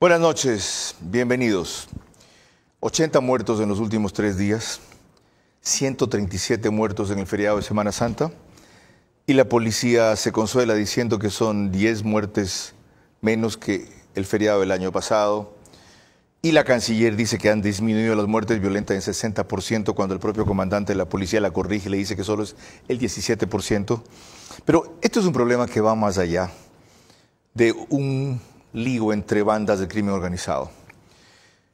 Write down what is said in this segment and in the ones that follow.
Buenas noches, bienvenidos. 80 muertos en los últimos 3 días, 137 muertos en el feriado de Semana Santa, y la policía se consuela diciendo que son 10 muertes menos que el feriado del año pasado, y la canciller dice que han disminuido las muertes violentas en 60%, cuando el propio comandante de la policía la corrige y le dice que solo es el 17%. Pero esto es un problema que va más allá de un lío entre bandas del crimen organizado.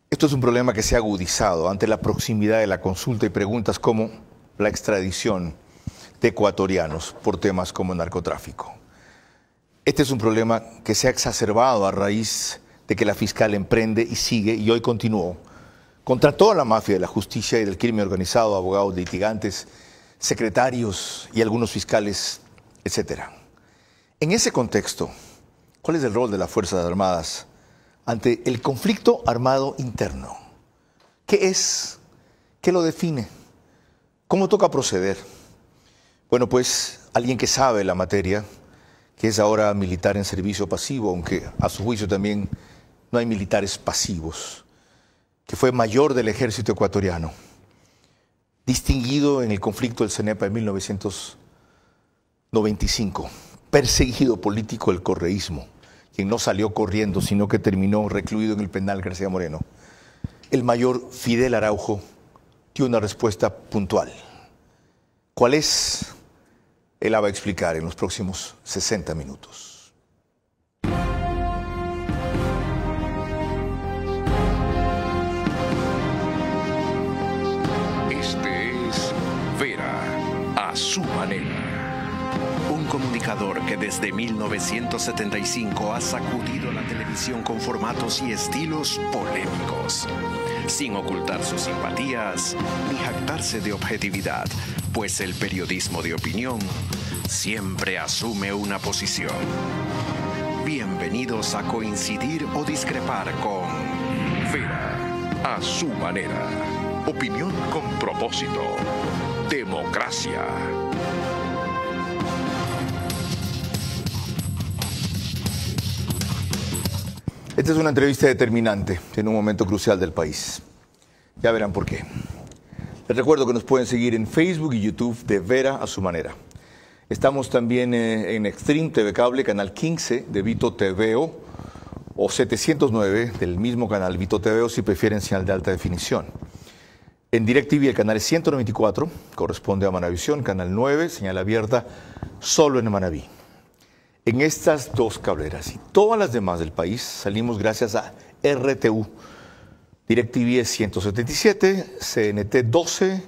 Esto es un problema que se ha agudizado ante la proximidad de la consulta y preguntas como la extradición de ecuatorianos por temas como narcotráfico. Este es un problema que se ha exacerbado a raíz de que la fiscal emprende y sigue, y hoy continuó, contra toda la mafia de la justicia y del crimen organizado, abogados, litigantes, secretarios y algunos fiscales, etc. En ese contexto, ¿cuál es el rol de las Fuerzas Armadas ante el conflicto armado interno? ¿Qué es? ¿Qué lo define? ¿Cómo toca proceder? Bueno, pues alguien que sabe la materia, que es ahora militar en servicio pasivo, aunque a su juicio también no hay militares pasivos, que fue mayor del ejército ecuatoriano, distinguido en el conflicto del CENEPA en 1995, perseguido político del correísmo, quien no salió corriendo, sino que terminó recluido en el penal García Moreno. El mayor Fidel Araujo dio una respuesta puntual. ¿Cuál es? Él la va a explicar en los próximos 60 minutos. Este es Vera a su manera. Un comunicador que desde 1975 ha sacudido la televisión con formatos y estilos polémicos, sin ocultar sus simpatías ni jactarse de objetividad, pues el periodismo de opinión siempre asume una posición. Bienvenidos a coincidir o discrepar con Vera a su manera. Opinión con propósito. Democracia. Esta es una entrevista determinante en un momento crucial del país. Ya verán por qué. Les recuerdo que nos pueden seguir en Facebook y YouTube de Vera a su manera. Estamos también en Extreme TV Cable, canal 15 de Vito TVO, o 709 del mismo canal Vito TVO si prefieren señal de alta definición. En DirecTV el canal es 194, corresponde a Manavisión, canal 9, señal abierta solo en Manaví. En estas dos cableras y todas las demás del país salimos gracias a RTU. DirecTV es 177, CNT 12,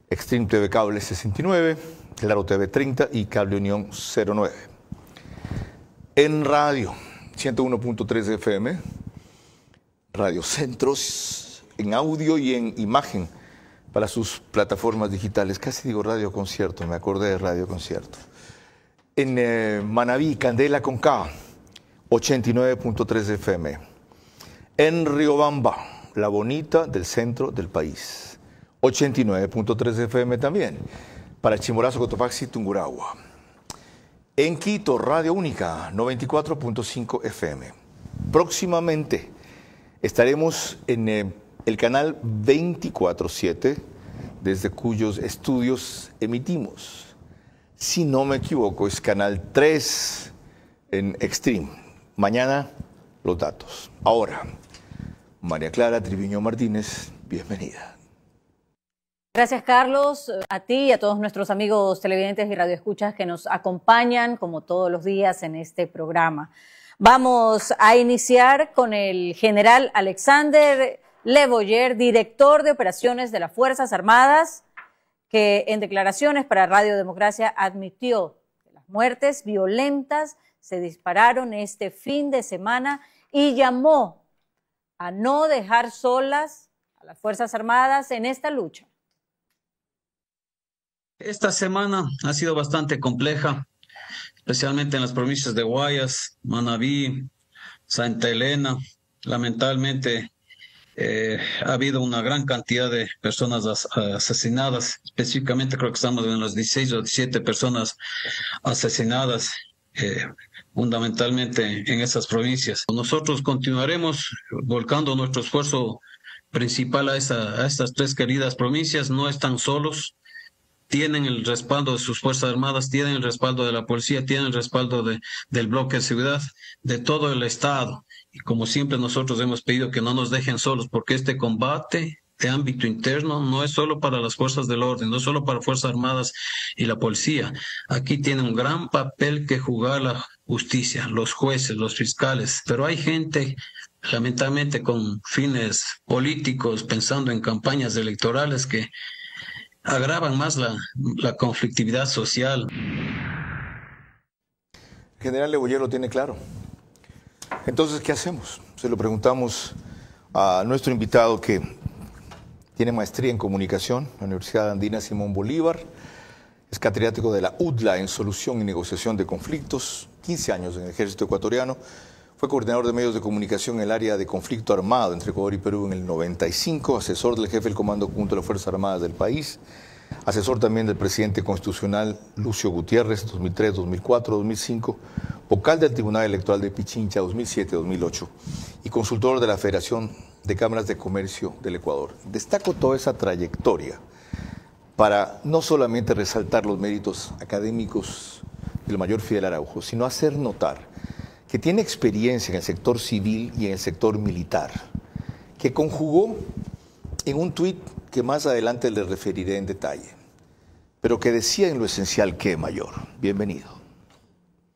Extreme TV Cable 69, Claro TV 30 y Cable Unión 09. En radio, 101.3 FM, Radio Centros, en audio y en imagen para sus plataformas digitales. Casi digo Radio Concierto, me acordé de Radio Concierto. En Manaví, Candela con K, 89.3 FM. En Riobamba, la bonita del centro del país, 89.3 FM también. Para Chimborazo, Cotopaxi, Tungurahua. En Quito, Radio Única, 94.5 FM. Próximamente estaremos en el canal 24/7, desde cuyos estudios emitimos. Si no me equivoco, es canal 3 en Extreme. Mañana, los datos. Ahora, María Clara Triviño Martínez, bienvenida. Gracias, Carlos, a ti y a todos nuestros amigos televidentes y radioescuchas que nos acompañan, como todos los días, en este programa. Vamos a iniciar con el general Alexander Leboyer, director de operaciones de las Fuerzas Armadas, que en declaraciones para Radio Democracia admitió que las muertes violentas se dispararon este fin de semana y llamó a no dejar solas a las Fuerzas Armadas en esta lucha. Esta semana ha sido bastante compleja, especialmente en las provincias de Guayas, Manabí, Santa Elena. Lamentablemente ha habido una gran cantidad de personas asesinadas. Específicamente creo que estamos en las 16 o 17 personas asesinadas. fundamentalmente en esas provincias. Nosotros continuaremos volcando nuestro esfuerzo principal a estas tres queridas provincias. No están solos, tienen el respaldo de sus Fuerzas Armadas, tienen el respaldo de la policía, tienen el respaldo del bloque de seguridad, de todo el Estado. Y como siempre nosotros hemos pedido que no nos dejen solos, porque este combate de ámbito interno no es solo para las fuerzas del orden, no es solo para Fuerzas Armadas y la policía. Aquí tiene un gran papel que jugar la justicia, los jueces, los fiscales, pero hay gente lamentablemente con fines políticos, pensando en campañas electorales que agravan más la conflictividad social. El general Leboyer lo tiene claro. Entonces, ¿qué hacemos? Se lo preguntamos a nuestro invitado que tiene maestría en comunicación en la Universidad Andina Simón Bolívar, es catedrático de la UDLA en solución y negociación de conflictos, 15 años en el ejército ecuatoriano, fue coordinador de medios de comunicación en el área de conflicto armado entre Ecuador y Perú en el 95, asesor del jefe del Comando Conjunto de las Fuerzas Armadas del país, asesor también del presidente constitucional Lucio Gutiérrez, 2003, 2004, 2005, vocal del Tribunal Electoral de Pichincha, 2007, 2008, y consultor de la Federación de Cámaras de Comercio del Ecuador. Destaco toda esa trayectoria para no solamente resaltar los méritos académicos del mayor Fidel Araujo, sino hacer notar que tiene experiencia en el sector civil y en el sector militar, que conjugó en un tuit que más adelante le referiré en detalle, pero que decía en lo esencial que mayor. Bienvenido.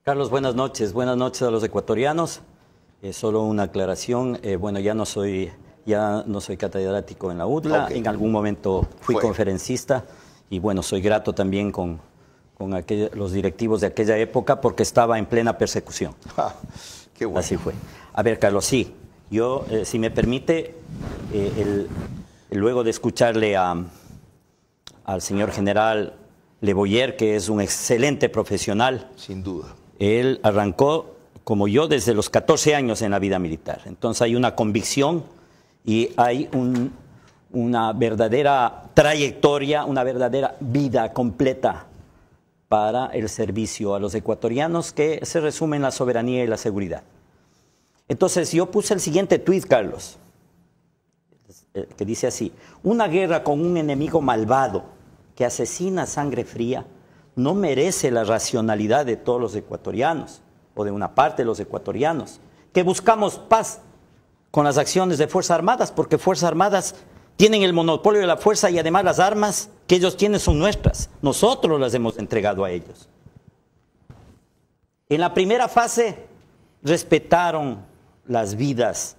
Carlos, buenas noches a los ecuatorianos. Solo una aclaración, bueno, ya no soy catedrático en la UDLA, okay. En algún momento fui conferencista y bueno, soy grato también con los directivos de aquella época porque estaba en plena persecución. Qué bueno. Así fue. A ver, Carlos, sí, yo, si me permite, luego de escucharle al señor general Leboyer, que es un excelente profesional. Sin duda. Él arrancó, como yo, desde los 14 años en la vida militar. Entonces hay una convicción y hay una verdadera trayectoria, una verdadera vida completa para el servicio a los ecuatorianos, que se resume en la soberanía y la seguridad. Entonces yo puse el siguiente tuit, Carlos, que dice así: una guerra con un enemigo malvado que asesina a sangre fría no merece la racionalidad de todos los ecuatorianos, o de una parte de los ecuatorianos, que buscamos paz con las acciones de Fuerzas Armadas, porque Fuerzas Armadas tienen el monopolio de la fuerza y además las armas que ellos tienen son nuestras. Nosotros las hemos entregado a ellos. En la primera fase respetaron las vidas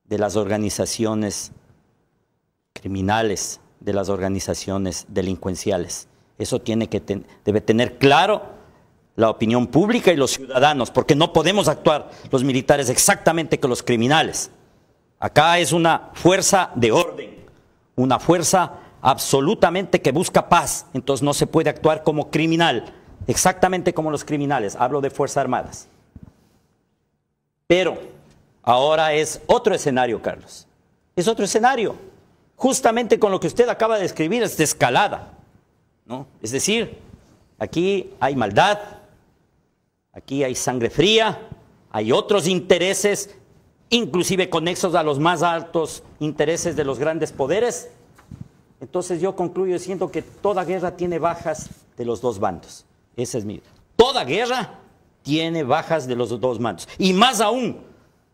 de las organizaciones criminales, de las organizaciones delincuenciales. Eso debe tener claro la opinión pública y los ciudadanos, porque no podemos actuar los militares exactamente con los criminales. Acá es una fuerza de orden, una fuerza absolutamente que busca paz, entonces no se puede actuar como criminal, exactamente como los criminales, hablo de Fuerzas Armadas. Pero ahora es otro escenario, Carlos, es otro escenario, justamente con lo que usted acaba de describir, es de escalada, ¿no? Es decir, aquí hay maldad, aquí hay sangre fría, hay otros intereses, inclusive conexos a los más altos intereses de los grandes poderes. Entonces yo concluyo diciendo que toda guerra tiene bajas de los dos bandos. Esa es toda guerra tiene bajas de los dos bandos. Y más aún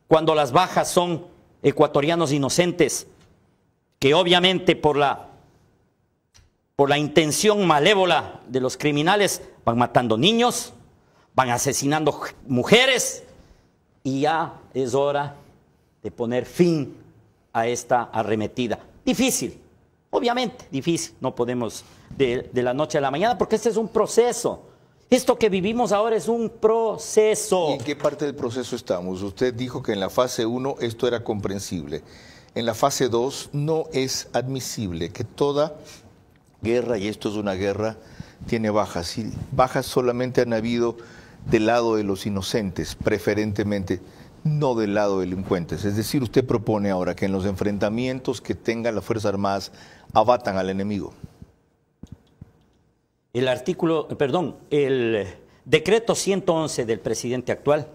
cuando las bajas son ecuatorianos inocentes, que obviamente por la intención malévola de los criminales van matando niños, van asesinando mujeres, y ya es hora de poner fin a esta arremetida. Difícil, obviamente, difícil. No podemos de la noche a la mañana, porque este es un proceso. Esto que vivimos ahora es un proceso. ¿Y en qué parte del proceso estamos? Usted dijo que en la fase 1 esto era comprensible. En la fase 2 no es admisible que toda guerra, y esto es una guerra, tiene bajas. Y bajas solamente han habido del lado de los inocentes, preferentemente, no del lado de delincuentes. Es decir, usted propone ahora que en los enfrentamientos que tengan las Fuerzas Armadas abatan al enemigo. El Decreto 111 del presidente actual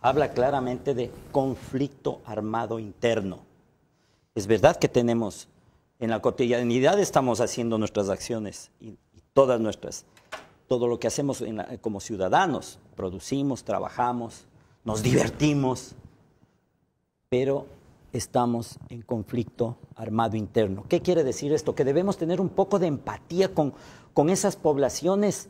habla claramente de conflicto armado interno. Es verdad que tenemos, en la cotidianidad estamos haciendo nuestras acciones y todo lo que hacemos como ciudadanos, producimos, trabajamos, nos divertimos, pero estamos en conflicto armado interno. ¿Qué quiere decir esto? Que debemos tener un poco de empatía con esas poblaciones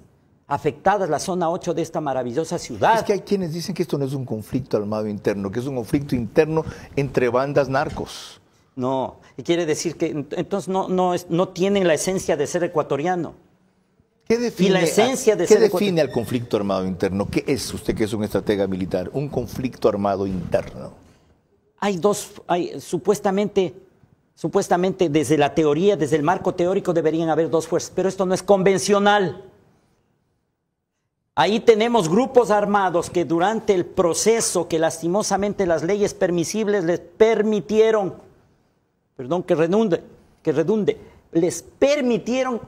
afectadas, la zona 8 de esta maravillosa ciudad. Es que hay quienes dicen que esto no es un conflicto armado interno, que es un conflicto interno entre bandas narcos. No, y quiere decir que entonces no tienen la esencia de ser ecuatoriano. ¿Qué define, y la esencia de ¿qué define al conflicto armado interno? ¿Qué es, usted que es un estratega militar, un conflicto armado interno? Supuestamente desde la teoría, desde el marco teórico deberían haber dos fuerzas, pero esto no es convencional. Ahí tenemos grupos armados que durante el proceso que lastimosamente las leyes permisibles les permitieron, perdón que redunde, les permitieron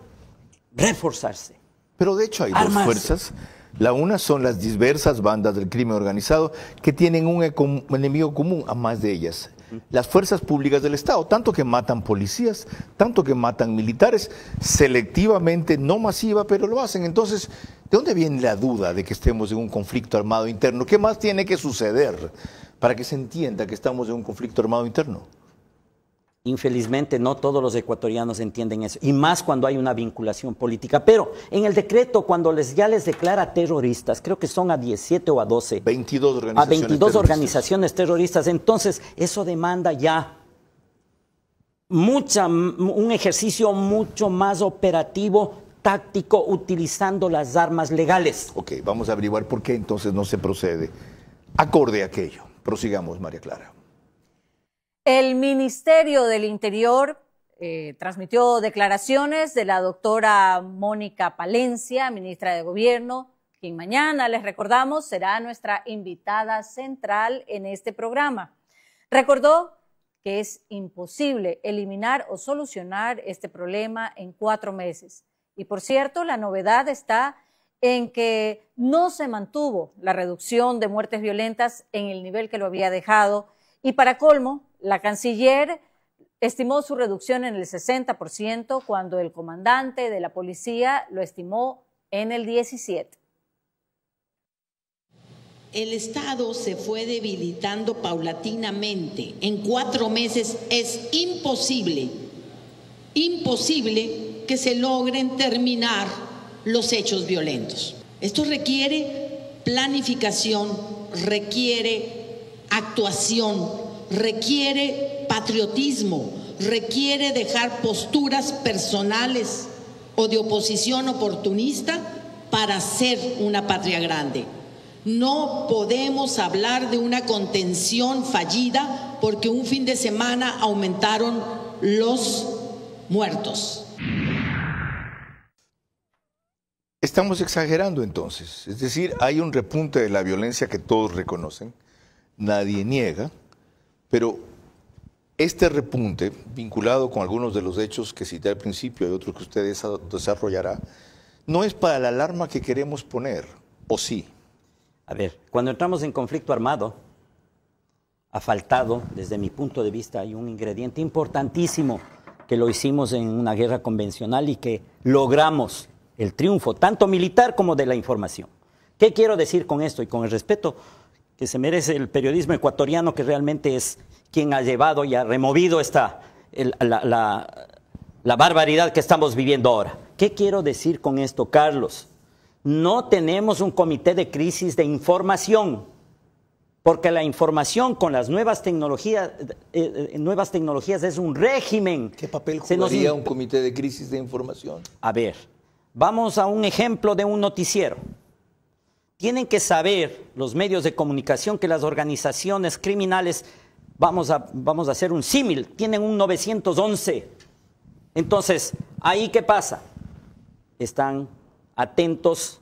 reforzarse. Pero de hecho hay dos fuerzas. La una son las diversas bandas del crimen organizado que tienen un enemigo común a más de ellas. Las fuerzas públicas del Estado, tanto que matan policías, tanto que matan militares, selectivamente, no masiva, pero lo hacen. Entonces, ¿de dónde viene la duda de que estemos en un conflicto armado interno? ¿Qué más tiene que suceder para que se entienda que estamos en un conflicto armado interno? Infelizmente no todos los ecuatorianos entienden eso, y más cuando hay una vinculación política. Pero en el decreto, cuando ya les declara terroristas, creo que son a 17 o a 12. 22 organizaciones a 22 organizaciones terroristas. Entonces, eso demanda ya un ejercicio mucho más operativo, táctico, utilizando las armas legales. Ok, vamos a averiguar por qué entonces no se procede acorde a aquello. Prosigamos, María Clara. El Ministerio del Interior transmitió declaraciones de la doctora Mónica Palencia, ministra de Gobierno, quien mañana, les recordamos, será nuestra invitada central en este programa. Recordó que es imposible eliminar o solucionar este problema en 4 meses. Y por cierto, la novedad está en que no se mantuvo la reducción de muertes violentas en el nivel que lo había dejado. Y para colmo, la canciller estimó su reducción en el 60% cuando el comandante de la policía lo estimó en el 17%. El Estado se fue debilitando paulatinamente. En 4 meses es imposible que se logren terminar los hechos violentos. Esto requiere planificación, requiere actuación, requiere patriotismo, requiere dejar posturas personales o de oposición oportunista para hacer una patria grande. No podemos hablar de una contención fallida porque un fin de semana aumentaron los muertos. Estamos exagerando entonces, es decir, hay un repunte de la violencia que todos reconocen, nadie niega, pero este repunte, vinculado con algunos de los hechos que cité al principio y otros que usted desarrollará, no es para la alarma que queremos poner, ¿o sí? A ver, cuando entramos en conflicto armado, ha faltado, desde mi punto de vista, hay un ingrediente importantísimo que lo hicimos en una guerra convencional y que logramos el triunfo, tanto militar como de la información. ¿Qué quiero decir con esto? Y con el respeto que se merece el periodismo ecuatoriano, que realmente es quien ha llevado y ha removido la barbaridad que estamos viviendo ahora. ¿Qué quiero decir con esto, Carlos? No tenemos un comité de crisis de información, porque la información con las nuevas tecnologías es un régimen. ¿Qué papel jugaría un comité de crisis de información? A ver, vamos a un ejemplo de un noticiero. Tienen que saber los medios de comunicación que las organizaciones criminales, vamos a hacer un símil, tienen un 911. Entonces, ¿ahí qué pasa? Están atentos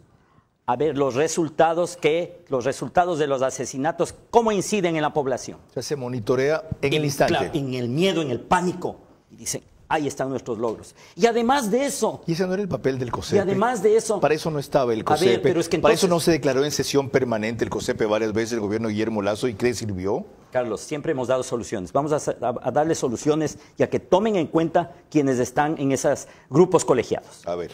a ver los resultados de los asesinatos, cómo inciden en la población. O sea, se monitorea en el instante. Claro, en el miedo, en el pánico. Y dicen, Ahí están nuestros logros. Y además de eso... ¿Y ese no era el papel del COSEPE? Y además de eso... Para eso no estaba el COSEPE. A ver, pero es que Para entonces, eso no se declaró en sesión permanente el COSEPE varias veces el gobierno de Guillermo Lasso. ¿Y qué sirvió? Carlos, siempre hemos dado soluciones. Vamos a darle soluciones y a que tomen en cuenta quienes están en esos grupos colegiados. A ver.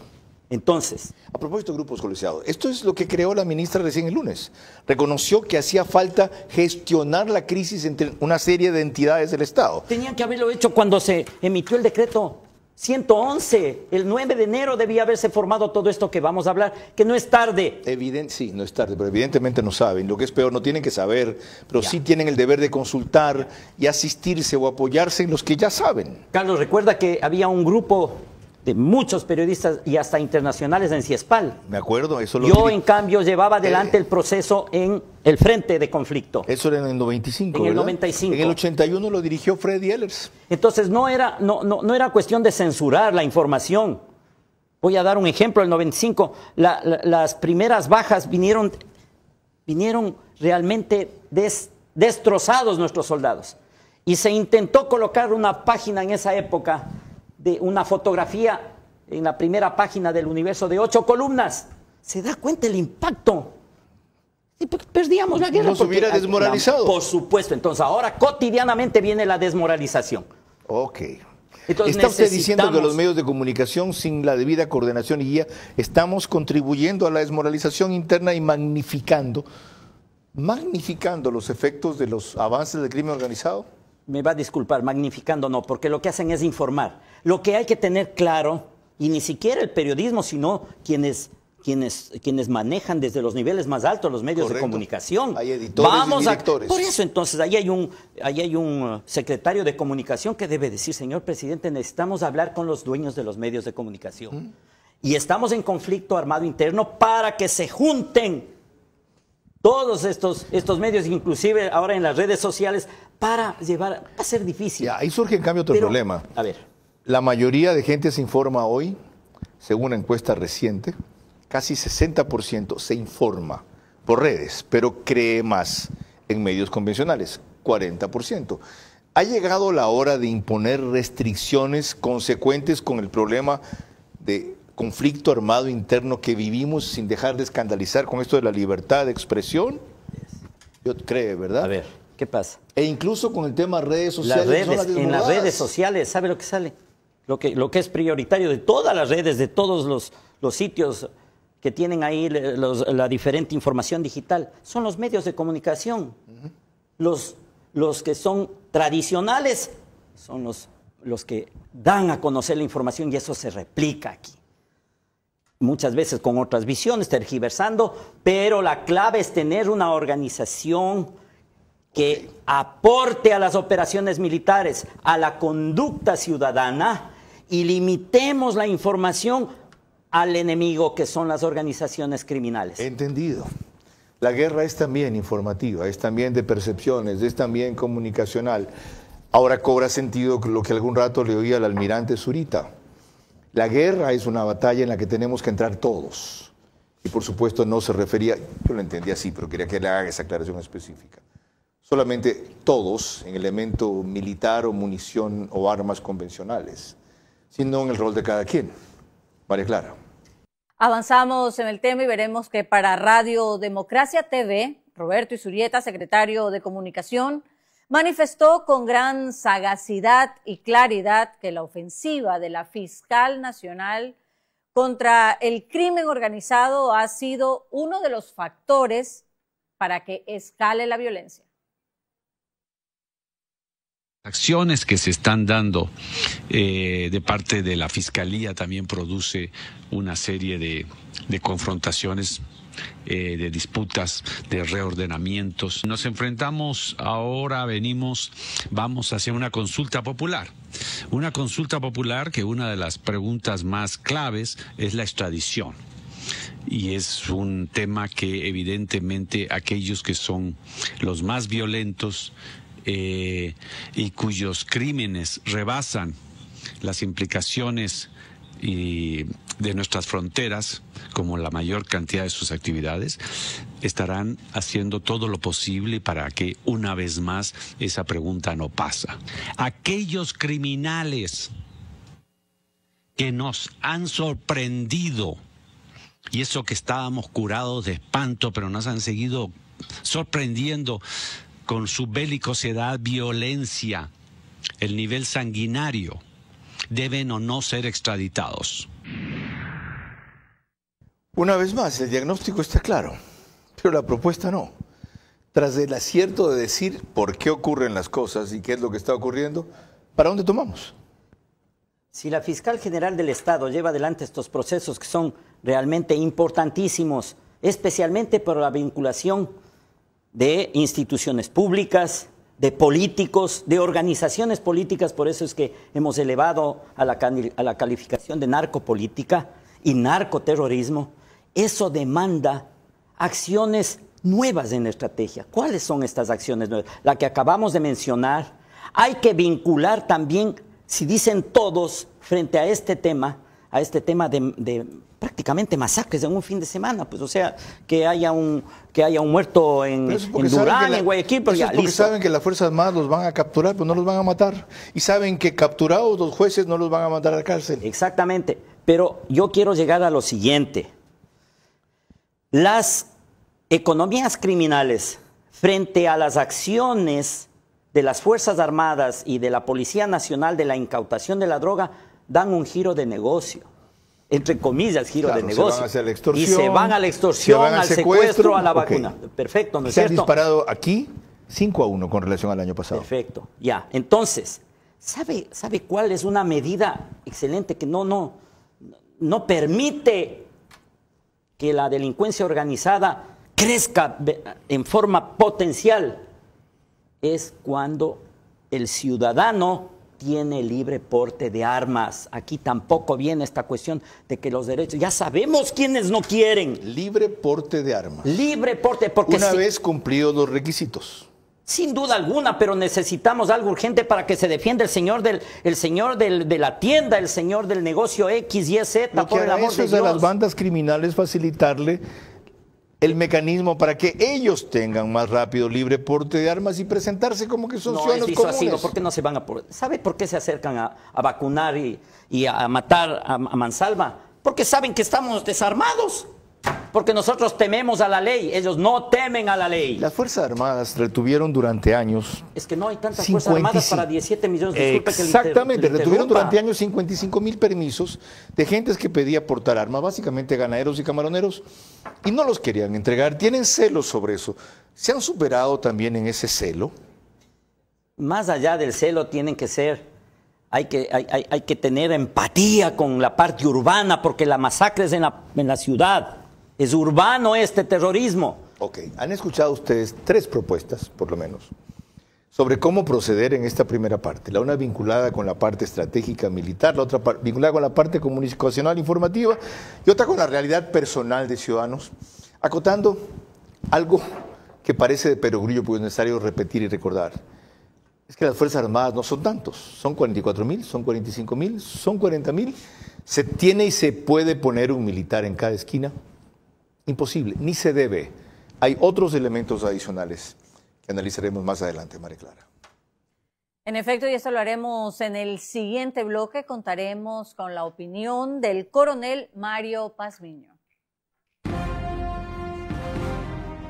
Entonces... A propósito de grupos colegiados, esto es lo que creó la ministra recién el lunes. Reconoció que hacía falta gestionar la crisis entre una serie de entidades del Estado. Tenían que haberlo hecho cuando se emitió el decreto 111. El 9 de enero debía haberse formado todo esto que vamos a hablar, que no es tarde. Sí, no es tarde, pero evidentemente no saben. Lo que es peor, no tienen que saber, pero sí tienen el deber de consultar y asistirse o apoyarse en los que ya saben. Carlos, recuerda que había un grupo de muchos periodistas y hasta internacionales en CIESPAL. Me acuerdo, eso lo Yo, en cambio, llevaba adelante el proceso en el frente de conflicto. Eso era en el 95, En el ¿verdad? 95. En el 81 lo dirigió Freddy Ehlers. Entonces, no era cuestión de censurar la información. Voy a dar un ejemplo. En el 95, las primeras bajas vinieron realmente destrozados nuestros soldados. Y se intentó colocar una página en esa época de una fotografía en la primera página del Universo de 8 columnas. ¿Se da cuenta el impacto? Sí, perdíamos la guerra. Nos hubiera desmoralizado. Por supuesto. Entonces ahora cotidianamente viene la desmoralización. Ok. Entonces, ¿está usted diciendo que los medios de comunicación, sin la debida coordinación y guía, estamos contribuyendo a la desmoralización interna y magnificando los efectos de los avances del crimen organizado? Me va a disculpar, magnificando no, porque lo que hacen es informar. Lo que hay que tener claro, y ni siquiera el periodismo, sino quienes manejan desde los niveles más altos los medios de comunicación. Hay editores y directores. Por eso, entonces, ahí hay un secretario de comunicación que debe decir, señor presidente, necesitamos hablar con los dueños de los medios de comunicación. Y estamos en conflicto armado interno para que se junten todos estos medios, inclusive ahora en las redes sociales, para llevar... Va a ser difícil. Ya, ahí surge en cambio otro problema. A ver. La mayoría de gente se informa hoy, según una encuesta reciente, casi 60% se informa por redes, pero cree más en medios convencionales, 40%. Ha llegado la hora de imponer restricciones consecuentes con el problema de conflicto armado interno que vivimos sin dejar de escandalizar con esto de la libertad de expresión. Yo creo, ¿verdad? A ver, ¿qué pasa? E incluso con el tema redes sociales. En las redes sociales, ¿sabe lo que sale? Lo que es prioritario de todas las redes, de todos los sitios que tienen ahí la diferente información digital, son los medios de comunicación. Los que son tradicionales son los que dan a conocer la información y eso se replica aquí. Muchas veces con otras visiones, tergiversando, pero la clave es tener una organización que aporte a las operaciones militares, a la conducta ciudadana y limitemos la información al enemigo que son las organizaciones criminales. Entendido. La guerra es también informativa, es también de percepciones, es también comunicacional. Ahora cobra sentido lo que algún rato le oía al almirante Zurita. La guerra es una batalla en la que tenemos que entrar todos. Y por supuesto no se refería, yo lo entendí así, pero quería que le haga esa aclaración específica. Solamente todos en elemento militar o munición o armas convencionales, sino en el rol de cada quien. María Clara. Avanzamos en el tema y veremos que para Radio Democracia TV, Roberto Izurieta, secretario de Comunicación, manifestó con gran sagacidad y claridad que la ofensiva de la fiscal nacional contra el crimen organizado ha sido uno de los factores para que escale la violencia. Acciones que se están dando de parte de la Fiscalía también produce una serie de confrontaciones, de disputas, de reordenamientos. Nos enfrentamos ahora, vamos hacia una consulta popular. Una consulta popular que una de las preguntas más claves es la extradición. Y es un tema que evidentemente aquellos que son los más violentos y cuyos crímenes rebasan las implicaciones de nuestras fronteras, como la mayor cantidad de sus actividades, estarán haciendo todo lo posible para que una vez más esa pregunta no pasa. Aquellos criminales que nos han sorprendido. Y eso que estábamos curados de espanto, pero nos han seguido sorprendiendo con su belicosidad, violencia, el nivel sanguinario, deben o no ser extraditados. Una vez más, el diagnóstico está claro, pero la propuesta no. Tras el acierto de decir por qué ocurren las cosas y qué es lo que está ocurriendo, ¿para dónde tomamos? Si la fiscal general del Estado lleva adelante estos procesos que son realmente importantísimos, especialmente por la vinculación de instituciones públicas, de políticos, de organizaciones políticas, por eso es que hemos elevado a la calificación de narcopolítica y narcoterrorismo, eso demanda acciones nuevas en la estrategia. ¿Cuáles son estas acciones nuevas? La que acabamos de mencionar. Hay que vincular también, si dicen todos, frente a este tema de prácticamente masacres en un fin de semana, pues o sea, que haya un muerto en Durán, en Guayaquil, pero ya, porque listo. saben que las Fuerzas Armadas los van a capturar, pues no los van a matar. Y saben que capturados los jueces no los van a mandar a la cárcel. Exactamente, pero yo quiero llegar a lo siguiente. Las economías criminales frente a las acciones de las Fuerzas Armadas y de la Policía Nacional de la incautación de la droga dan un giro de negocio, entre comillas, giro de negocio. Se van hacia la extorsión, y se van a la extorsión, al secuestro, a la vacuna. Okay. Perfecto, ¿no es se cierto? Se han disparado aquí 5-1 con relación al año pasado. Perfecto, ya. Entonces, ¿sabe cuál es una medida excelente que no permite que la delincuencia organizada crezca en forma potencial? Es cuando el ciudadano tiene libre porte de armas. Aquí tampoco viene esta cuestión de que los derechos, ya sabemos quiénes no quieren. Libre porte de armas. Libre porte, porque una vez cumplidos los requisitos. Sin duda alguna, pero necesitamos algo urgente para que se defienda el señor de la tienda, el señor del negocio X, Y, Z, por el amor de Dios. A las bandas criminales facilitarle el mecanismo para que ellos tengan más rápido libre porte de armas y presentarse como que son ciudadanos comunes. ¿Por qué no se van a... ¿Sabe por qué se acercan a vacunar y a matar a mansalva? Porque saben que estamos desarmados. Porque nosotros tememos a la ley, ellos no temen a la ley. Las Fuerzas Armadas retuvieron durante años... Es que no hay tantas Fuerzas Armadas para 17 millones. Exactamente, retuvieron durante años 55,000 permisos de gentes que pedía portar armas, básicamente ganaderos y camaroneros, y no los querían entregar. Tienen celos sobre eso. ¿Se han superado también en ese celo? Más allá del celo tienen que ser... Hay que tener empatía con la parte urbana, porque la masacre es en la ciudad. Es urbano este terrorismo. Ok, han escuchado ustedes 3 propuestas, por lo menos, sobre cómo proceder en esta primera parte. La una vinculada con la parte estratégica militar, la otra vinculada con la parte comunicacional informativa y otra con la realidad personal de ciudadanos, acotando algo que parece de perogrullo, pues es necesario repetir y recordar. Es que las Fuerzas Armadas no son tantos, son 44,000, son 45,000, son 40,000. ¿Se tiene y se puede poner un militar en cada esquina? Imposible, ni se debe. Hay otros elementos adicionales que analizaremos más adelante, María Clara. En efecto, y esto lo haremos en el siguiente bloque. Contaremos con la opinión del coronel Mario Pazmiño.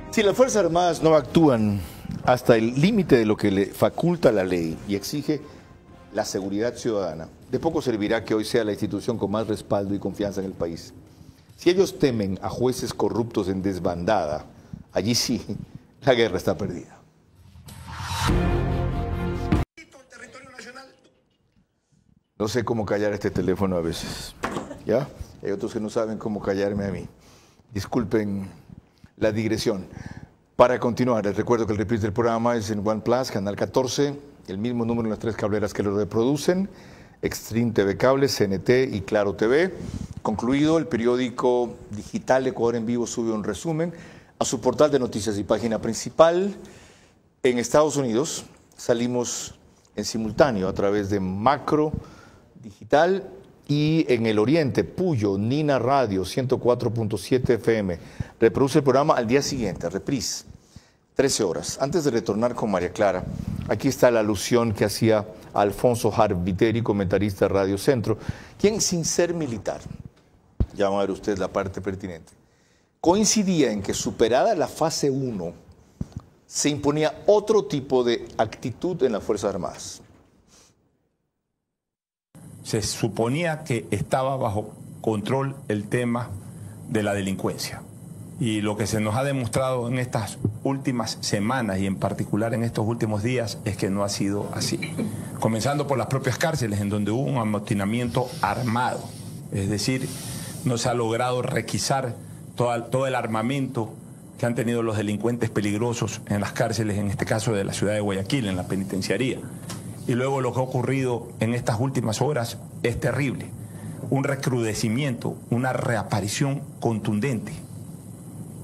Si las Fuerzas Armadas no actúan hasta el límite de lo que le faculta la ley y exige la seguridad ciudadana, de poco servirá que hoy sea la institución con más respaldo y confianza en el país. Si ellos temen a jueces corruptos en desbandada, allí sí, la guerra está perdida. No sé cómo callar este teléfono a veces, ¿ya? Hay otros que no saben cómo callarme a mí. Disculpen la digresión. Para continuar, les recuerdo que el reprise del programa es en OnePlus, canal 14, el mismo número en las 3 cableras que lo reproducen, Extreme TV Cable, CNT y Claro TV. Concluido, el periódico digital Ecuador en Vivo sube un resumen a su portal de noticias y página principal. En Estados Unidos salimos en simultáneo a través de Macro Digital y en el Oriente, Puyo, Nina Radio, 104.7 FM. Reproduce el programa al día siguiente, reprise, 13 horas. Antes de retornar con María Clara, aquí está la alusión que hacía a Alfonso Harviteri, comentarista de Radio Centro, quien sin ser militar, ya van a ver ustedes la parte pertinente, coincidía en que superada la fase 1, se imponía otro tipo de actitud en las Fuerzas Armadas. Se suponía que estaba bajo control el tema de la delincuencia. Y lo que se nos ha demostrado en estas últimas semanas y en particular en estos últimos días es que no ha sido así. Comenzando por las propias cárceles, en donde hubo un amotinamiento armado. Es decir, no se ha logrado requisar todo el armamento que han tenido los delincuentes peligrosos en las cárceles, en este caso de la ciudad de Guayaquil, en la penitenciaría. Y luego lo que ha ocurrido en estas últimas horas es terrible. Un recrudecimiento, una reaparición contundente.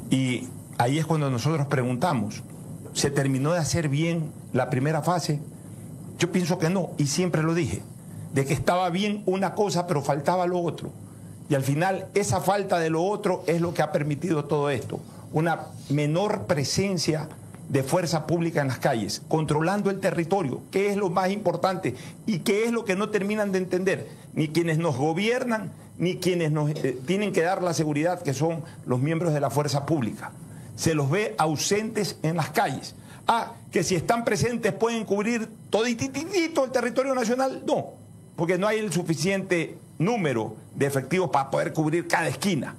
Y ahí es cuando nosotros preguntamos, ¿se terminó de hacer bien la primera fase? Yo pienso que no, y siempre lo dije, de que estaba bien una cosa, pero faltaba lo otro. Y al final, esa falta de lo otro es lo que ha permitido todo esto. Una menor presencia de fuerza pública en las calles, controlando el territorio, que es lo más importante y que es lo que no terminan de entender ni quienes nos gobiernan, ni quienes nos tienen que dar la seguridad, que son los miembros de la fuerza pública. Se los ve ausentes en las calles. Ah, que si están presentes pueden cubrir todititito el territorio nacional. No, porque no hay el suficiente número de efectivos para poder cubrir cada esquina.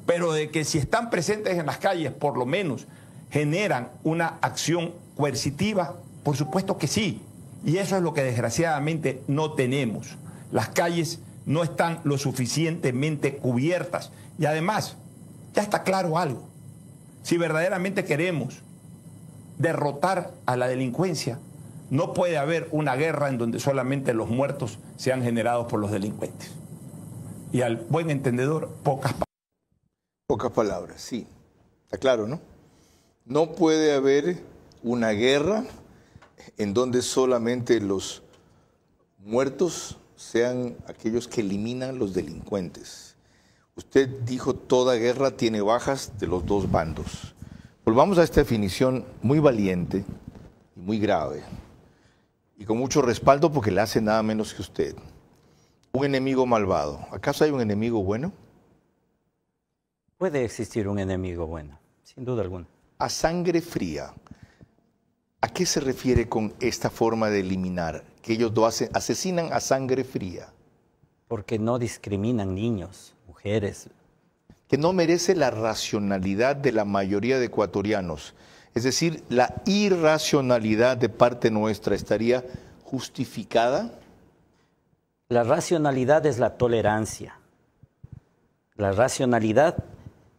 Pero de que si están presentes en las calles, por lo menos generan una acción coercitiva, por supuesto que sí. Y eso es lo que desgraciadamente no tenemos. Las calles no están lo suficientemente cubiertas. Y además, ya está claro algo. Si verdaderamente queremos derrotar a la delincuencia, no puede haber una guerra en donde solamente los muertos sean generados por los delincuentes. Y al buen entendedor, pocas palabras. Pocas palabras, sí. Está claro, ¿no? No puede haber una guerra en donde solamente los muertos sean aquellos que eliminan los delincuentes. Usted dijo toda guerra tiene bajas de los dos bandos. Volvamos a esta definición muy valiente y muy grave y con mucho respaldo porque la hace nada menos que usted. Un enemigo malvado. ¿Acaso hay un enemigo bueno? Puede existir un enemigo bueno, sin duda alguna. A sangre fría, ¿a qué se refiere con esta forma de eliminar? Que ellos lo hacen, asesinan a sangre fría. Porque no discriminan niños, mujeres. Que no merece la racionalidad de la mayoría de ecuatorianos. Es decir, la irracionalidad de parte nuestra estaría justificada. La racionalidad es la tolerancia. La racionalidad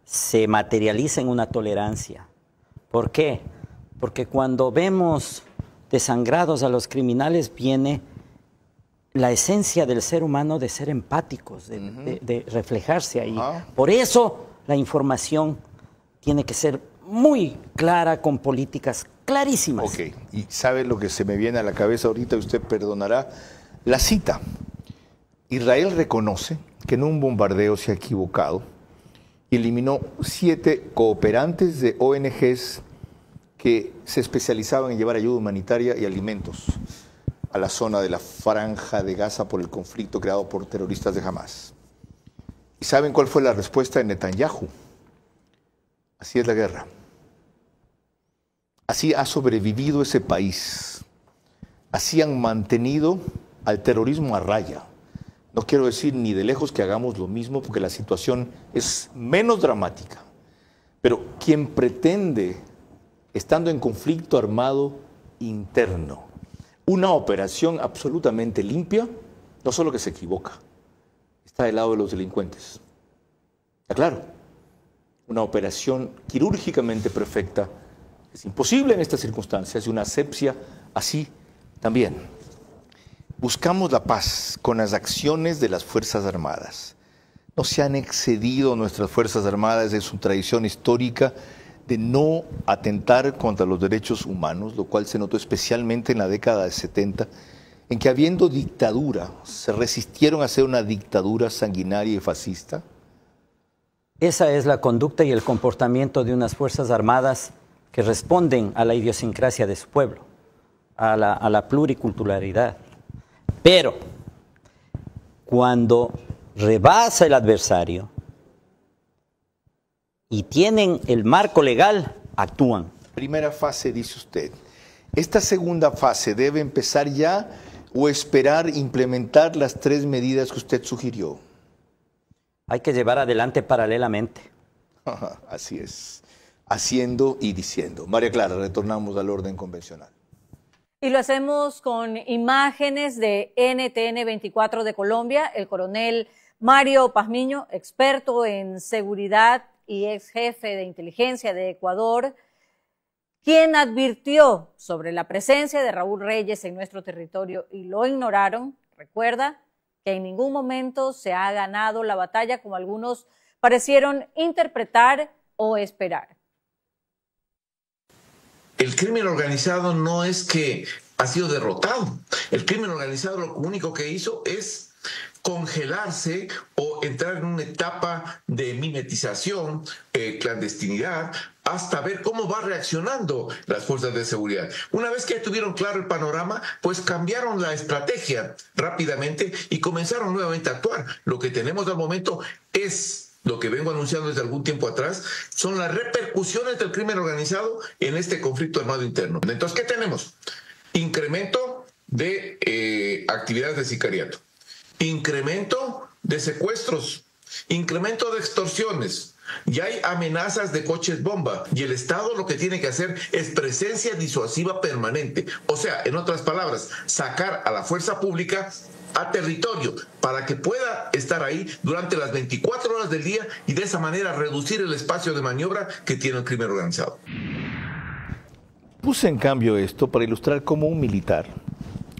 se materializa en una tolerancia. ¿Por qué? Porque cuando vemos desangrados a los criminales viene la esencia del ser humano de ser empáticos, de reflejarse ahí. Por eso la información tiene que ser muy clara, con políticas clarísimas. Ok, y ¿sabe lo que se me viene a la cabeza ahorita? Usted perdonará. La cita. Israel reconoce que en un bombardeo se ha equivocado y eliminó 7 cooperantes de ONGs que se especializaban en llevar ayuda humanitaria y alimentos a la zona de la Franja de Gaza por el conflicto creado por terroristas de Hamas. ¿Y saben cuál fue la respuesta de Netanyahu? Así es la guerra. Así ha sobrevivido ese país. Así han mantenido al terrorismo a raya. No quiero decir ni de lejos que hagamos lo mismo porque la situación es menos dramática. Pero quien pretende, estando en conflicto armado interno, una operación absolutamente limpia, no solo que se equivoca, está del lado de los delincuentes. Está claro, una operación quirúrgicamente perfecta es imposible en estas circunstancias y una asepsia así también. Buscamos la paz con las acciones de las Fuerzas Armadas. No se han excedido nuestras Fuerzas Armadas de su tradición histórica de no atentar contra los derechos humanos, lo cual se notó especialmente en la década de 70, en que habiendo dictadura, se resistieron a ser una dictadura sanguinaria y fascista. Esa es la conducta y el comportamiento de unas Fuerzas Armadas que responden a la idiosincrasia de su pueblo, a la pluriculturalidad. Pero cuando rebasa el adversario y tienen el marco legal, actúan. Primera fase, dice usted. ¿Esta segunda fase debe empezar ya o esperar implementar las 3 medidas que usted sugirió? Hay que llevar adelante paralelamente. Así es. Haciendo y diciendo. María Clara, retornamos al orden convencional. Y lo hacemos con imágenes de NTN 24 de Colombia. El coronel Mario Pazmiño, experto en seguridad y ex jefe de inteligencia de Ecuador, quien advirtió sobre la presencia de Raúl Reyes en nuestro territorio y lo ignoraron. Recuerda que en ningún momento se ha ganado la batalla como algunos parecieron interpretar o esperar. El crimen organizado no es que ha sido derrotado. El crimen organizado lo único que hizo es congelarse o entrar en una etapa de mimetización, clandestinidad, hasta ver cómo va reaccionando las fuerzas de seguridad. Una vez que tuvieron claro el panorama, pues cambiaron la estrategia rápidamente y comenzaron nuevamente a actuar. Lo que tenemos al momento es lo que vengo anunciando desde algún tiempo atrás, son las repercusiones del crimen organizado en este conflicto armado interno. Entonces, ¿qué tenemos? Incremento de actividades de sicariato, incremento de secuestros, incremento de extorsiones. Ya hay amenazas de coches bomba y el Estado lo que tiene que hacer es presencia disuasiva permanente. O sea, en otras palabras, sacar a la fuerza pública a territorio para que pueda estar ahí durante las 24 horas del día y de esa manera reducir el espacio de maniobra que tiene el crimen organizado. Puse en cambio esto para ilustrar cómo un militar,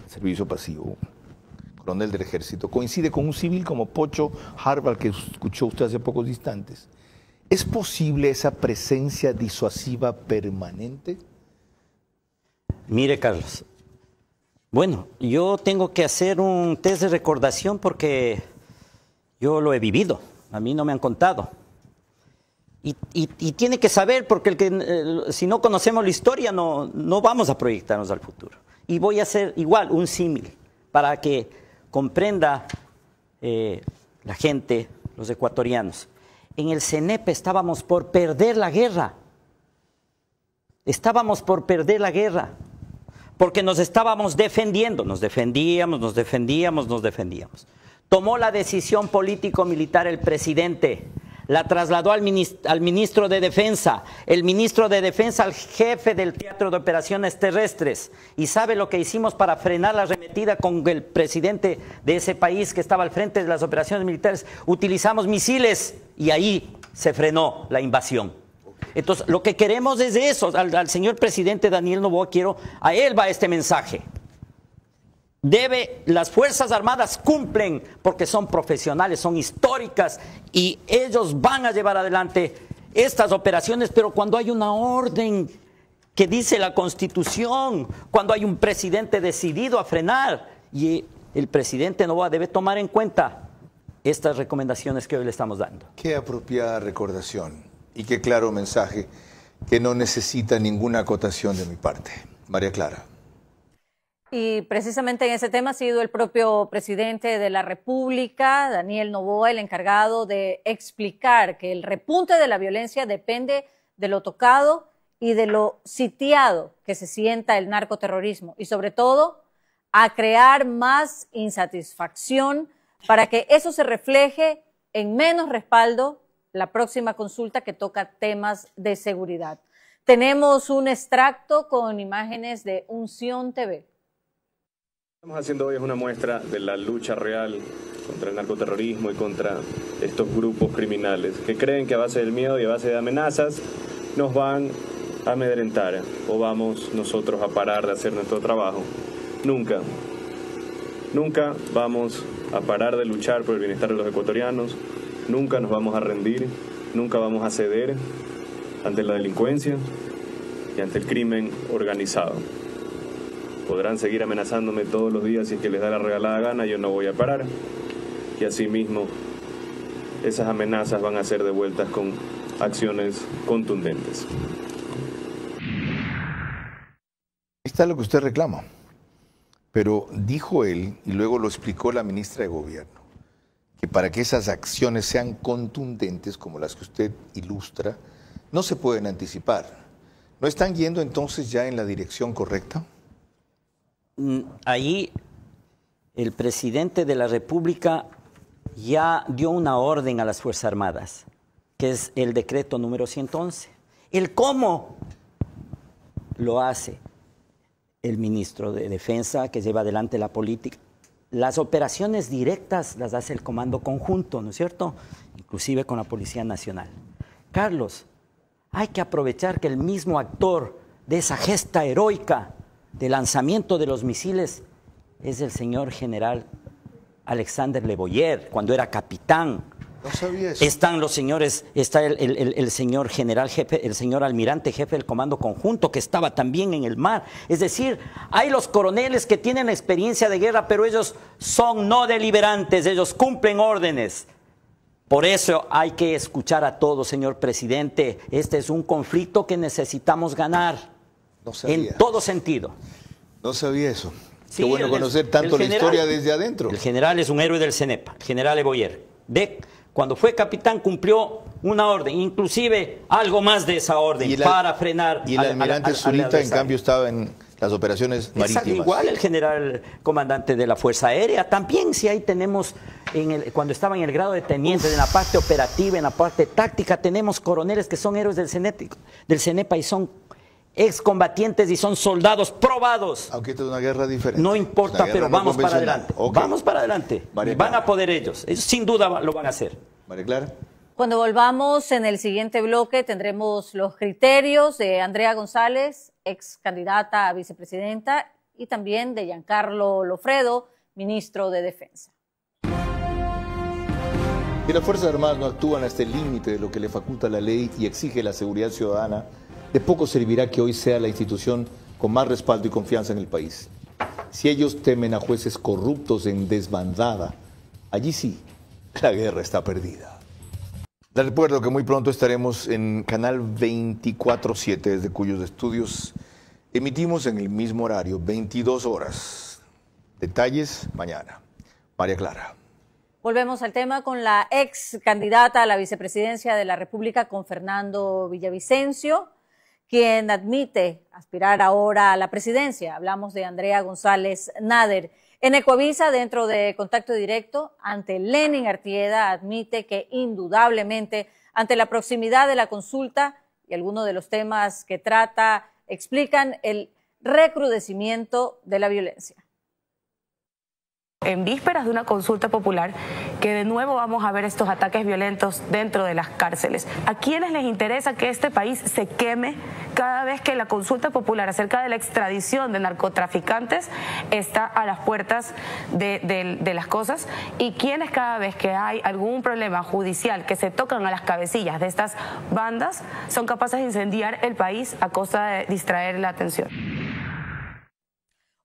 servicio pasivo, coronel del ejército, coincide con un civil como Pocho Harvard, que escuchó usted hace pocos instantes. ¿Es posible esa presencia disuasiva permanente? Mire, Carlos, bueno, yo tengo que hacer un test de recordación porque yo lo he vivido, a mí no me han contado. Y tiene que saber, porque si no conocemos la historia no vamos a proyectarnos al futuro. Y voy a hacer igual un símil para que comprenda la gente, los ecuatorianos. En el CENEP estábamos por perder la guerra. Estábamos por perder la guerra. Porque nos estábamos defendiendo. Nos defendíamos. Tomó la decisión político-militar el presidente. La trasladó al ministro de Defensa. El ministro de Defensa al jefe del Teatro de Operaciones Terrestres. ¿Y sabe lo que hicimos para frenar la arremetida con el presidente de ese país que estaba al frente de las operaciones militares? Utilizamos misiles y ahí se frenó la invasión. Entonces, lo que queremos es eso. Al señor presidente Daniel Noboa, a él va este mensaje. Las Fuerzas Armadas cumplen porque son profesionales, son históricas y ellos van a llevar adelante estas operaciones, pero cuando hay una orden que dice la Constitución, cuando hay un presidente decidido a frenar, y el presidente Noboa debe tomar en cuenta estas recomendaciones que hoy le estamos dando. Qué apropiada recordación y qué claro mensaje que no necesita ninguna acotación de mi parte. María Clara. Y precisamente en ese tema ha sido el propio presidente de la República, Daniel Noboa, el encargado de explicar que el repunte de la violencia depende de lo tocado y de lo sitiado que se sienta el narcoterrorismo y sobre todo a crear más insatisfacción para que eso se refleje en menos respaldo la próxima consulta que toca temas de seguridad. Tenemos un extracto con imágenes de Unción TV. Lo que estamos haciendo hoy es una muestra de la lucha real contra el narcoterrorismo y contra estos grupos criminales que creen que a base del miedo y a base de amenazas nos van a amedrentar o vamos nosotros a parar de hacer nuestro trabajo. Nunca vamos a parar de luchar por el bienestar de los ecuatorianos, nunca nos vamos a rendir, nunca vamos a ceder ante la delincuencia y ante el crimen organizado. Podrán seguir amenazándome todos los días si es que les da la regalada gana, yo no voy a parar. Y asimismo, esas amenazas van a ser devueltas con acciones contundentes. Ahí está lo que usted reclama. Pero dijo él, y luego lo explicó la ministra de Gobierno, que para que esas acciones sean contundentes, como las que usted ilustra, no se pueden anticipar. ¿No están yendo entonces ya en la dirección correcta? Ahí el presidente de la República ya dio una orden a las Fuerzas Armadas, que es el decreto número 111. El cómo lo hace el ministro de Defensa, que lleva adelante la política. Las operaciones directas las hace el Comando Conjunto, ¿no es cierto? Inclusive con la Policía Nacional. Carlos, hay que aprovechar que el mismo actor de esa gesta heroica de lanzamiento de los misiles es el señor general Alexander Le Boyer, cuando era capitán. No sabía eso. Están los señores, está el señor general jefe, el señor almirante jefe del Comando Conjunto, que estaba también en el mar. Es decir, hay los coroneles que tienen experiencia de guerra, pero ellos son no deliberantes, ellos cumplen órdenes. Por eso hay que escuchar a todos, señor presidente. Este es un conflicto que necesitamos ganar, No sabía. en todo sentido. No sabía eso. Sí, Qué bueno conocer tanto la historia desde adentro. El general es un héroe del CENEPA, el general Le Boyer. Cuando fue capitán cumplió una orden, inclusive algo más de esa orden, para frenar. Y el almirante Zurita, en cambio, estaba en las operaciones marítimas. Igual el general comandante de la Fuerza Aérea. También, si ahí tenemos, cuando estaba en el grado de teniente, en la parte operativa, en la parte táctica, tenemos coroneles que son héroes del CENEPA y son excombatientes y son soldados probados. Aunque esta es una guerra diferente. No importa, pero vamos para adelante. Okay. Vamos para adelante. Van a poder ellos. Ellos sin duda lo van a hacer. María Clara. Cuando volvamos en el siguiente bloque tendremos los criterios de Andrea González, ex candidata a vicepresidenta, y también de Giancarlo Lofredo, ministro de Defensa. Si las Fuerzas Armadas no actúan hasta el límite de lo que le faculta la ley y exige la seguridad ciudadana, de poco servirá que hoy sea la institución con más respaldo y confianza en el país. Si ellos temen a jueces corruptos en desbandada, allí sí, la guerra está perdida. Les recuerdo que muy pronto estaremos en Canal 24/7, desde cuyos estudios emitimos en el mismo horario, 22 horas. Detalles mañana. María Clara. Volvemos al tema con la ex candidata a la vicepresidencia de la República, con Fernando Villavicencio, quien admite aspirar ahora a la presidencia. Hablamos de Andrea González Nader. En Ecuavisa, dentro de Contacto Directo, ante Lenin Artieda, admite que indudablemente, ante la proximidad de la consulta y algunos de los temas que trata, explican el recrudecimiento de la violencia. En vísperas de una consulta popular, que de nuevo vamos a ver estos ataques violentos dentro de las cárceles. ¿A quiénes les interesa que este país se queme cada vez que la consulta popular acerca de la extradición de narcotraficantes está a las puertas de las cosas? ¿Y quiénes cada vez que hay algún problema judicial que se tocan a las cabecillas de estas bandas son capaces de incendiar el país a costa de distraer la atención?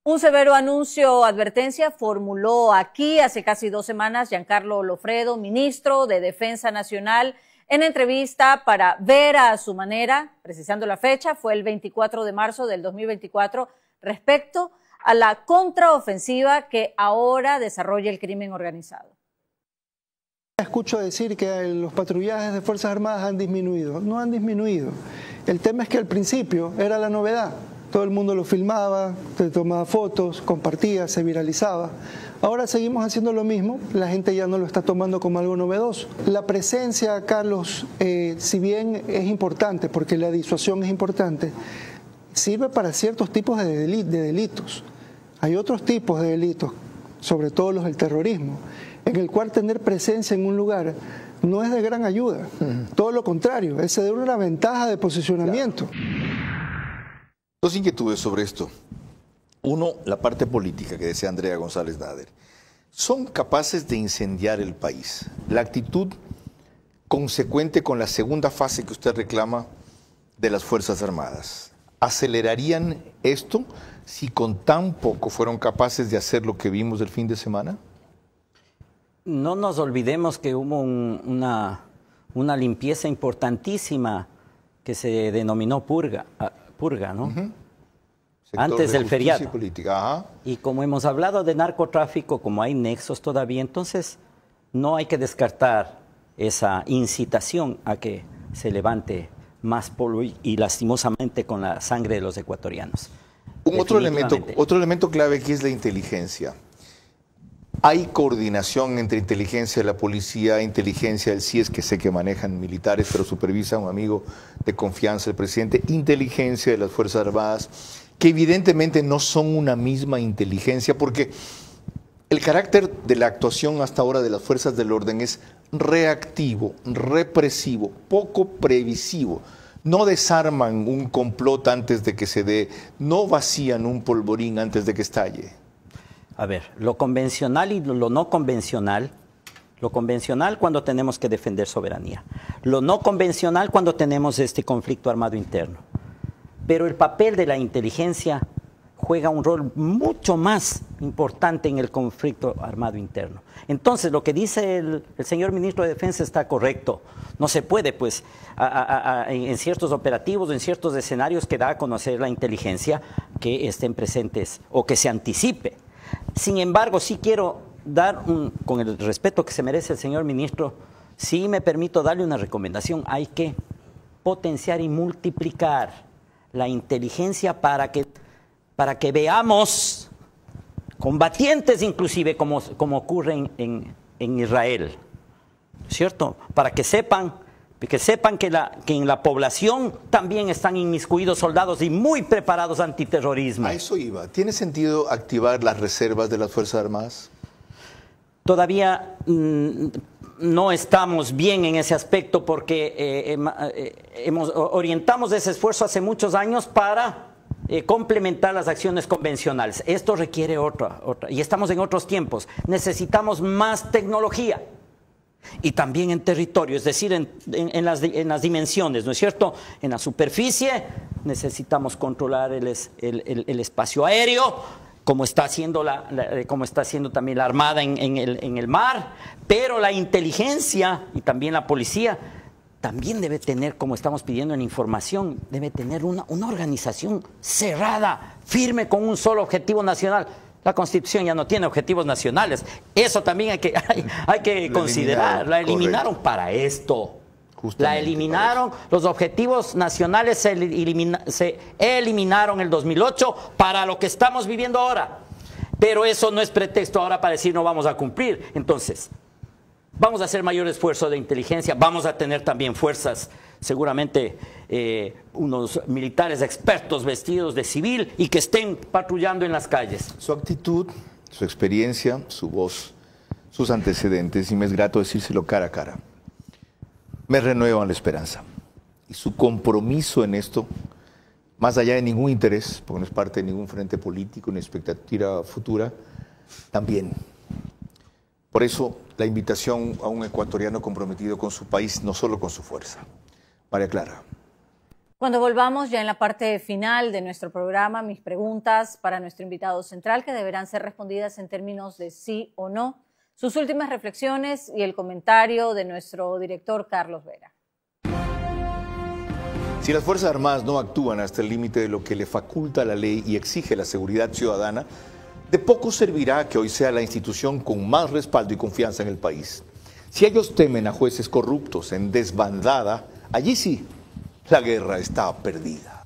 Un severo anuncio o advertencia formuló aquí hace casi 2 semanas Giancarlo Lofredo, ministro de Defensa Nacional, en entrevista para Vera a su manera, precisando la fecha, fue el 24 de marzo del 2024, respecto a la contraofensiva que ahora desarrolla el crimen organizado. Escucho decir que los patrullajes de Fuerzas Armadas han disminuido. No han disminuido. El tema es que al principio era la novedad. Todo el mundo lo filmaba, te tomaba fotos, compartía, se viralizaba. Ahora seguimos haciendo lo mismo, la gente ya no lo está tomando como algo novedoso. La presencia, Carlos, si bien es importante, porque la disuasión es importante, sirve para ciertos tipos de delitos. Hay otros tipos de delitos, sobre todo los del terrorismo, en el cual tener presencia en un lugar no es de gran ayuda. Todo lo contrario, es de una ventaja de posicionamiento. Dos inquietudes sobre esto. Uno, la parte política que decía Andrea González Nader. Son capaces de incendiar el país. La actitud consecuente con la segunda fase que usted reclama de las Fuerzas Armadas. ¿Acelerarían esto si con tan poco fueron capaces de hacer lo que vimos el fin de semana? No nos olvidemos que hubo una limpieza importantísima que se denominó purga, ¿no? Sí. antes del feriado. Y política. Ajá. Y como hemos hablado de narcotráfico, como hay nexos todavía, entonces no hay que descartar esa incitación a que se levante más polvo y lastimosamente con la sangre de los ecuatorianos. Otro elemento clave aquí es la inteligencia. ¿Hay coordinación entre inteligencia de la policía, inteligencia del CIES, que sé que manejan militares, pero supervisa un amigo de confianza del presidente, inteligencia de las Fuerzas Armadas, que evidentemente no son una misma inteligencia, porque el carácter de la actuación hasta ahora de las fuerzas del orden es reactivo, represivo, poco previsivo? No desarman un complot antes de que se dé, no vacían un polvorín antes de que estalle. A ver, lo convencional y lo no convencional. Lo convencional cuando tenemos que defender soberanía. Lo no convencional cuando tenemos este conflicto armado interno. Pero el papel de la inteligencia juega un rol mucho más importante en el conflicto armado interno. Entonces, lo que dice el señor ministro de Defensa está correcto. No se puede, pues, en ciertos operativos, en ciertos escenarios que da a conocer la inteligencia, que estén presentes o que se anticipe. Sin embargo, sí quiero dar, con el respeto que se merece el señor ministro, sí me permito darle una recomendación. Hay que potenciar y multiplicar la inteligencia para que veamos combatientes inclusive como ocurre en Israel, ¿cierto? Para que sepan que en la población también están inmiscuidos soldados y muy preparados antiterrorismo. A eso iba. ¿Tiene sentido activar las reservas de las Fuerzas Armadas? Todavía no estamos bien en ese aspecto porque orientamos ese esfuerzo hace muchos años para complementar las acciones convencionales. Esto requiere otra, y estamos en otros tiempos. Necesitamos más tecnología. Y también en territorio, es decir, en las dimensiones, ¿no es cierto? En la superficie necesitamos controlar el espacio aéreo, como está haciendo también la Armada en el mar, pero la inteligencia y también la policía también debe tener, como estamos pidiendo en información, debe tener una organización cerrada, firme, con un solo objetivo nacional. La Constitución ya no tiene objetivos nacionales. Eso también hay que considerar. La eliminaron correcto. Para esto. Justamente la eliminaron. Los objetivos nacionales se eliminaron en el 2008 para lo que estamos viviendo ahora. Pero eso no es pretexto ahora para decir no vamos a cumplir. Entonces, vamos a hacer mayor esfuerzo de inteligencia. Vamos a tener también fuerzas, seguramente unos militares expertos vestidos de civil y que estén patrullando en las calles. Su actitud, su experiencia, su voz, sus antecedentes, y me es grato decírselo cara a cara, me renuevan la esperanza. Y su compromiso en esto, más allá de ningún interés, porque no es parte de ningún frente político ni expectativa futura, también. Por eso, la invitación a un ecuatoriano comprometido con su país, no solo con su fuerza. María Clara. Cuando volvamos ya en la parte final de nuestro programa, mis preguntas para nuestro invitado central, que deberán ser respondidas en términos de sí o no, sus últimas reflexiones y el comentario de nuestro director Carlos Vera. Si las Fuerzas Armadas no actúan hasta el límite de lo que le faculta la ley y exige la seguridad ciudadana, de poco servirá que hoy sea la institución con más respaldo y confianza en el país. Si ellos temen a jueces corruptos en desbandada, allí sí, la guerra está perdida.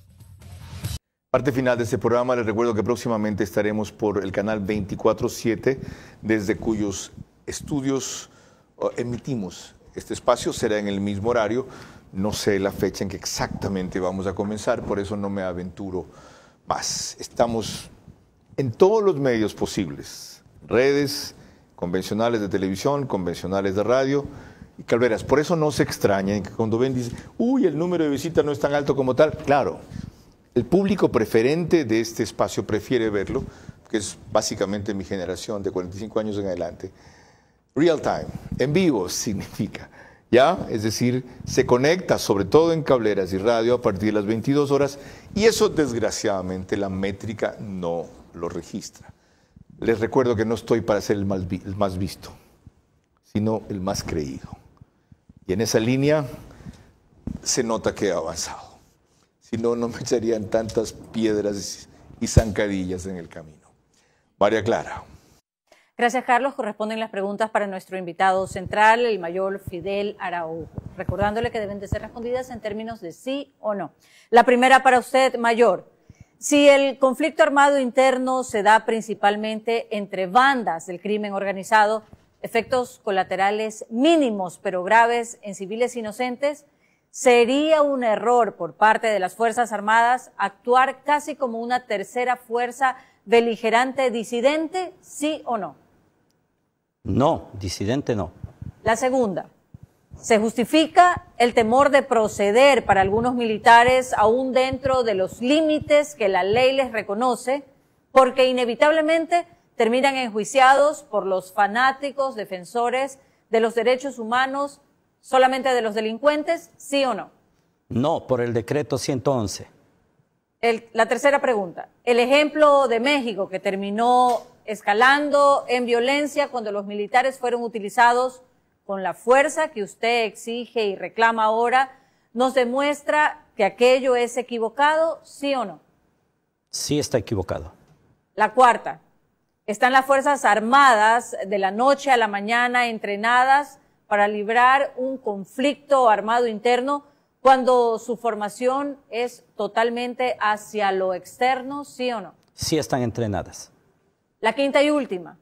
Parte final de este programa, les recuerdo que próximamente estaremos por el canal 24/7, desde cuyos estudios emitimos este espacio. Será en el mismo horario, no sé la fecha en que exactamente vamos a comenzar, por eso no me aventuro más. Estamos en todos los medios posibles, redes convencionales de televisión, convencionales de radio. Y Calveras, por eso no se extrañen que cuando ven dicen, uy, el número de visitas no es tan alto como tal. Claro, el público preferente de este espacio prefiere verlo, que es básicamente mi generación de 45 años en adelante. Real time, en vivo significa, ¿ya? Es decir, se conecta sobre todo en cableras y radio a partir de las 22 horas y eso desgraciadamente la métrica no lo registra. Les recuerdo que no estoy para ser el más visto, sino el más creído. Y en esa línea se nota que he avanzado. Si no, no me echarían tantas piedras y zancadillas en el camino. María Clara. Gracias, Carlos. Corresponden las preguntas para nuestro invitado central, el mayor Fidel Araújo, recordándole que deben de ser respondidas en términos de sí o no. La primera para usted, mayor. Si el conflicto armado interno se da principalmente entre bandas del crimen organizado, efectos colaterales mínimos pero graves en civiles inocentes, ¿sería un error por parte de las Fuerzas Armadas actuar casi como una tercera fuerza beligerante disidente, sí o no? No, disidente no. La segunda, ¿se justifica el temor de proceder para algunos militares aún dentro de los límites que la ley les reconoce, porque inevitablemente terminan enjuiciados por los fanáticos defensores de los derechos humanos, solamente de los delincuentes, sí o no? No, por el decreto 111. La tercera pregunta, el ejemplo de México que terminó escalando en violencia cuando los militares fueron utilizados con la fuerza que usted exige y reclama ahora, ¿nos demuestra que aquello es equivocado, sí o no? Sí está equivocado. La cuarta, ¿están las Fuerzas Armadas de la noche a la mañana entrenadas para librar un conflicto armado interno cuando su formación es totalmente hacia lo externo, sí o no? Sí están entrenadas. La quinta y última,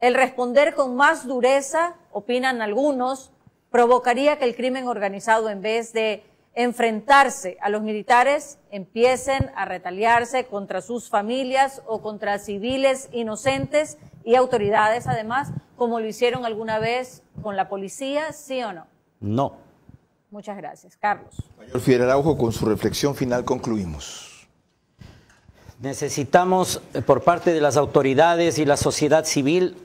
el responder con más dureza, opinan algunos, provocaría que el crimen organizado, en vez de enfrentarse a los militares, empiecen a retaliarse contra sus familias o contra civiles inocentes y autoridades, además, como lo hicieron alguna vez con la policía, ¿sí o no? No. Muchas gracias. Carlos. Mayor Fidel Araújo, con su reflexión final concluimos. Necesitamos, por parte de las autoridades y la sociedad civil,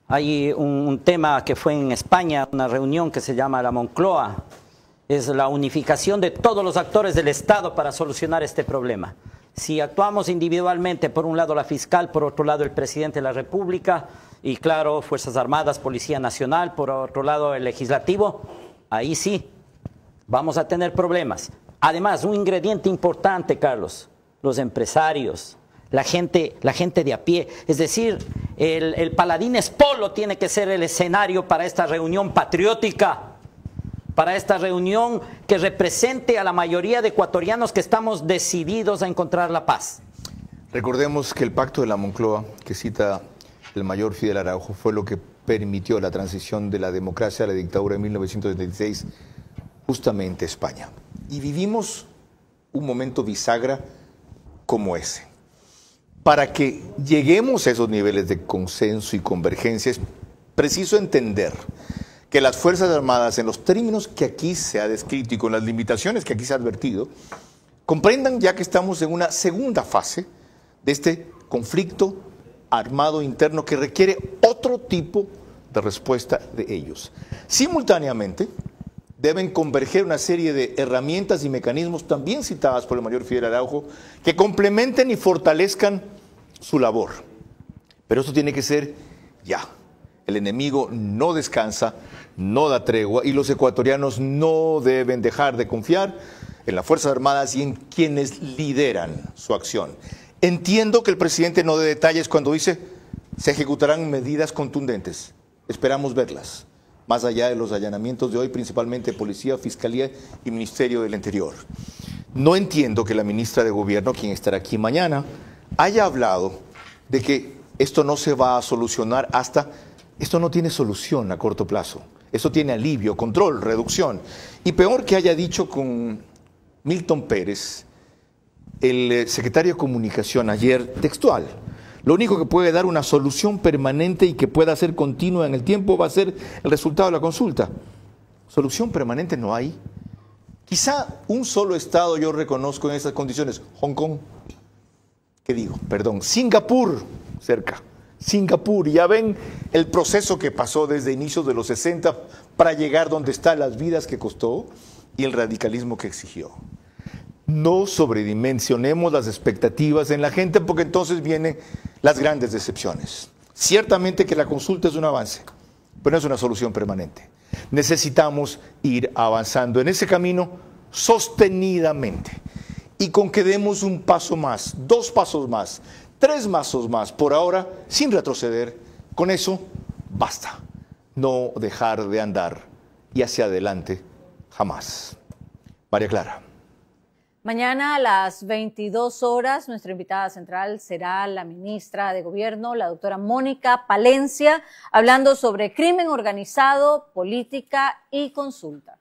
hay un tema que fue en España, una reunión que se llama la Moncloa, es la unificación de todos los actores del Estado para solucionar este problema. Si actuamos individualmente, por un lado la fiscal, por otro lado el presidente de la República, y claro, Fuerzas Armadas, Policía Nacional, por otro lado el Legislativo, ahí sí, vamos a tener problemas. Además, un ingrediente importante, Carlos, los empresarios, la gente de a pie, es decir, el Paladines Polo tiene que ser el escenario para esta reunión patriótica, para esta reunión que represente a la mayoría de ecuatorianos que estamos decididos a encontrar la paz. Recordemos que el pacto de la Moncloa, que cita el mayor Fidel Araújo, fue lo que permitió la transición de la democracia a la dictadura en 1976, justamente España. Y vivimos un momento bisagra como ese. Para que lleguemos a esos niveles de consenso y convergencia, es preciso entender que las Fuerzas Armadas, en los términos que aquí se ha descrito y con las limitaciones que aquí se ha advertido, comprendan ya que estamos en una segunda fase de este conflicto armado interno que requiere otro tipo de respuesta de ellos. Simultáneamente, deben converger una serie de herramientas y mecanismos también citadas por el mayor Fidel Araújo que complementen y fortalezcan su labor. Pero esto tiene que ser ya. El enemigo no descansa, no da tregua y los ecuatorianos no deben dejar de confiar en las Fuerzas Armadas y en quienes lideran su acción. Entiendo que el presidente no dé detalles cuando dice se ejecutarán medidas contundentes. Esperamos verlas. Más allá de los allanamientos de hoy, principalmente Policía, Fiscalía y Ministerio del Interior. No entiendo que la ministra de Gobierno, quien estará aquí mañana, haya hablado de que esto no se va a solucionar esto no tiene solución a corto plazo. Esto tiene alivio, control, reducción. Y peor que haya dicho con Milton Pérez, el secretario de Comunicación ayer, textual, lo único que puede dar una solución permanente y que pueda ser continua en el tiempo va a ser el resultado de la consulta. Solución permanente no hay. Quizá un solo estado yo reconozco en esas condiciones. Hong Kong. ¿Qué digo? Perdón. Singapur, cerca. Singapur. Ya ven el proceso que pasó desde inicios de los 60 para llegar donde está, las vidas que costó y el radicalismo que exigió. No sobredimensionemos las expectativas en la gente porque entonces vienen las grandes decepciones. Ciertamente que la consulta es un avance, pero no es una solución permanente. Necesitamos ir avanzando en ese camino sostenidamente. y con que demos un paso más, 2 pasos más, 3 pasos más, por ahora, sin retroceder. Con eso, basta. No dejar de andar y hacia adelante jamás. María Clara. Mañana a las 22 horas, nuestra invitada central será la ministra de Gobierno, la doctora Mónica Palencia, hablando sobre crimen organizado, política y consulta.